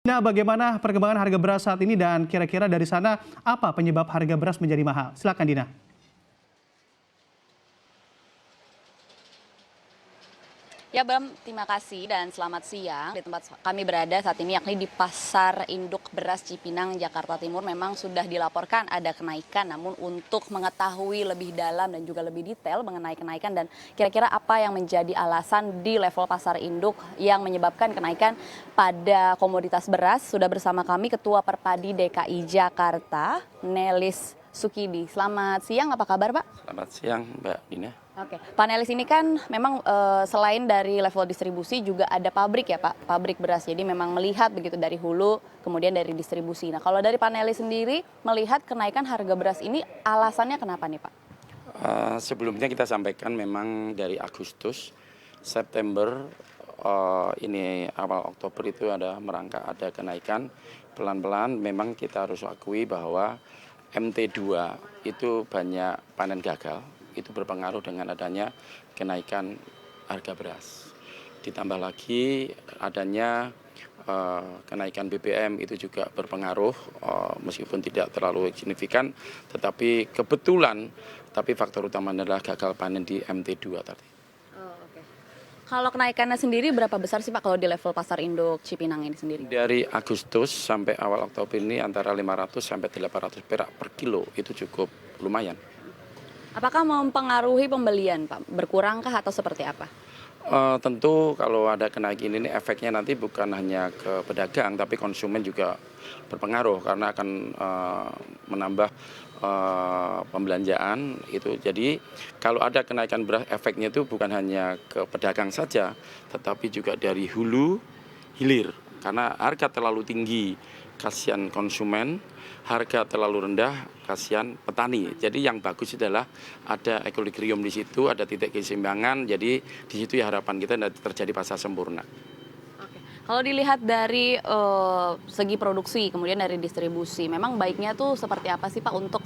Nah, bagaimana perkembangan harga beras saat ini dan kira-kira dari sana apa penyebab harga beras menjadi mahal? Silakan Dina. Ya Bram, terima kasih dan selamat siang. Di tempat kami berada saat ini yakni di Pasar Induk Beras Cipinang, Jakarta Timur memang sudah dilaporkan ada kenaikan. Namun untuk mengetahui lebih dalam dan juga lebih detail mengenai kenaikan dan kira-kira apa yang menjadi alasan di level Pasar Induk yang menyebabkan kenaikan pada komoditas beras, sudah bersama kami Ketua Perpadi DKI Jakarta, Nelis Sukidi. Selamat siang, apa kabar Pak? Selamat siang Mbak Dina. Oke, panelis ini kan memang selain dari level distribusi juga ada pabrik ya Pak, pabrik beras. Jadi memang melihat begitu dari hulu kemudian dari distribusi. Nah kalau dari panelis sendiri melihat kenaikan harga beras ini alasannya kenapa nih Pak? Sebelumnya kita sampaikan memang dari Agustus, September, ini awal Oktober itu ada merangkak ada kenaikan. Pelan-pelan memang kita harus akui bahwa MT2 itu banyak panen gagal. Itu berpengaruh dengan adanya kenaikan harga beras. Ditambah lagi adanya kenaikan BBM itu juga berpengaruh, meskipun tidak terlalu signifikan, tetapi kebetulan, tapi faktor utama adalah gagal panen di MT2 tadi. Oh, oke. Kalau kenaikannya sendiri berapa besar sih Pak kalau di level Pasar Induk Cipinang ini sendiri? Dari Agustus sampai awal Oktober ini antara 500 sampai 800 perak per kilo, itu cukup lumayan. Apakah mempengaruhi pembelian Pak? Berkurangkah atau seperti apa? Tentu kalau ada kenaikan ini efeknya nanti bukan hanya ke pedagang tapi konsumen juga berpengaruh karena akan menambah pembelanjaan itu. Jadi kalau ada kenaikan beras efeknya itu bukan hanya ke pedagang saja tetapi juga dari hulu hilir karena harga terlalu tinggi kasihan konsumen, harga terlalu rendah kasihan petani. Jadi yang bagus adalah ada equilibrium di situ, ada titik keseimbangan. Jadi di situ ya harapan kita terjadi pasar sempurna. Oke. Kalau dilihat dari segi produksi, kemudian dari distribusi, memang baiknya tuh seperti apa sih Pak untuk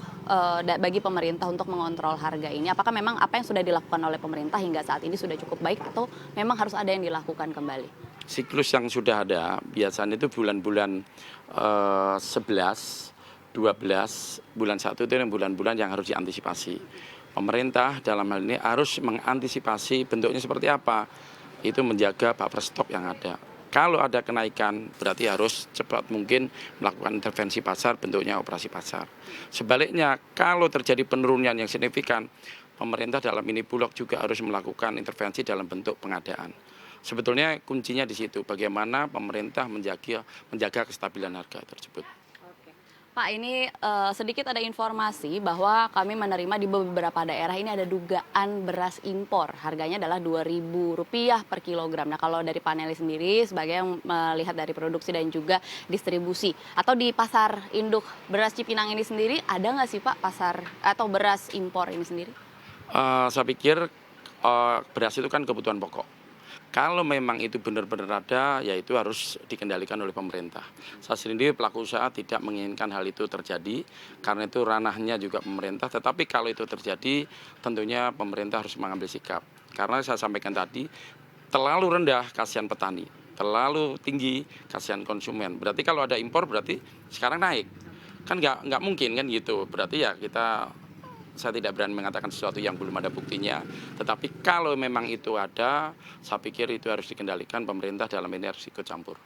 bagi pemerintah untuk mengontrol harga ini? Apakah memang apa yang sudah dilakukan oleh pemerintah hingga saat ini sudah cukup baik atau memang harus ada yang dilakukan kembali? Siklus yang sudah ada biasanya itu bulan-bulan 11, 12, bulan 1 itu bulan-bulan yang harus diantisipasi. Pemerintah dalam hal ini harus mengantisipasi bentuknya seperti apa. Itu menjaga buffer stok yang ada. Kalau ada kenaikan berarti harus cepat mungkin melakukan intervensi pasar, bentuknya operasi pasar. Sebaliknya kalau terjadi penurunan yang signifikan, pemerintah dalam ini Bulog juga harus melakukan intervensi dalam bentuk pengadaan. Sebetulnya kuncinya di situ, bagaimana pemerintah menjaga kestabilan harga tersebut. Oke. Pak, ini sedikit ada informasi bahwa kami menerima di beberapa daerah ini ada dugaan beras impor. Harganya adalah Rp2.000 per kilogram. Nah, kalau dari panelis sendiri sebagai yang melihat dari produksi dan juga distribusi atau di pasar induk beras Cipinang ini sendiri ada nggak sih Pak pasar atau beras impor ini sendiri? Saya pikir beras itu kan kebutuhan pokok. Kalau memang itu benar-benar ada, ya itu harus dikendalikan oleh pemerintah. Saya sendiri pelaku usaha tidak menginginkan hal itu terjadi, karena itu ranahnya juga pemerintah. Tetapi kalau itu terjadi, tentunya pemerintah harus mengambil sikap. Karena saya sampaikan tadi, terlalu rendah kasihan petani, terlalu tinggi kasihan konsumen. Berarti kalau ada impor berarti sekarang naik. Kan nggak mungkin kan gitu. Berarti ya saya tidak berani mengatakan sesuatu yang belum ada buktinya. Tetapi kalau memang itu ada, saya pikir itu harus dikendalikan, pemerintah dalam ini harus ikut campur.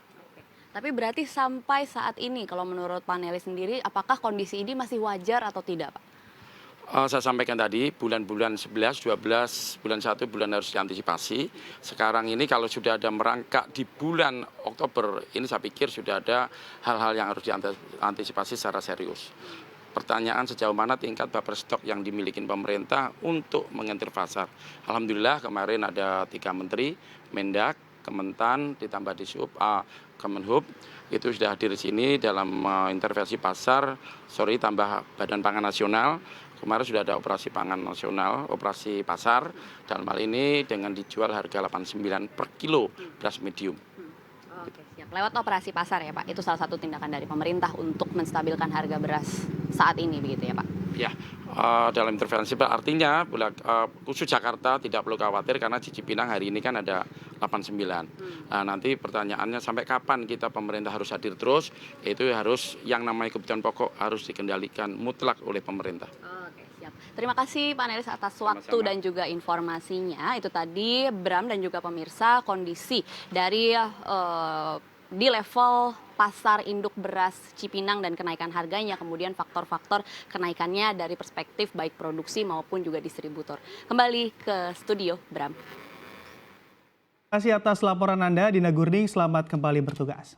Tapi berarti sampai saat ini kalau menurut panelis sendiri apakah kondisi ini masih wajar atau tidak Pak? Saya sampaikan tadi bulan-bulan 11, 12, bulan 1 bulan harus diantisipasi. Sekarang ini kalau sudah ada merangkak di bulan Oktober, ini saya pikir sudah ada hal-hal yang harus diantisipasi secara serius. Pertanyaan sejauh mana tingkat buffer stok yang dimiliki pemerintah untuk mengentir pasar. Alhamdulillah kemarin ada 3 menteri, Mendak, Kementan, ditambah Dishub, Kemenhub, itu sudah hadir di sini dalam intervensi pasar, tambah Badan Pangan Nasional. Kemarin sudah ada operasi pangan nasional, operasi pasar, dalam hal ini dengan dijual harga 89 per kilo beras medium. Oke, siap. Lewat operasi pasar ya Pak, itu salah satu tindakan dari pemerintah untuk menstabilkan harga beras saat ini begitu ya Pak? Ya, dalam intervensi artinya khusus Jakarta tidak perlu khawatir karena di Cipinang hari ini kan ada 89. Nah, nanti pertanyaannya sampai kapan kita pemerintah harus hadir terus, itu harus yang namanya kebutuhan pokok harus dikendalikan mutlak oleh pemerintah. Oke, siap. Terima kasih Pak Nelis atas waktu Sama-sama. dan juga informasinya. Itu tadi Bram dan juga pemirsa kondisi dari di level pasar induk beras Cipinang dan kenaikan harganya, kemudian faktor-faktor kenaikannya dari perspektif baik produksi maupun juga distributor. Kembali ke studio, Bram. Terima kasih atas laporan Anda, Dina Gurning. Selamat kembali bertugas.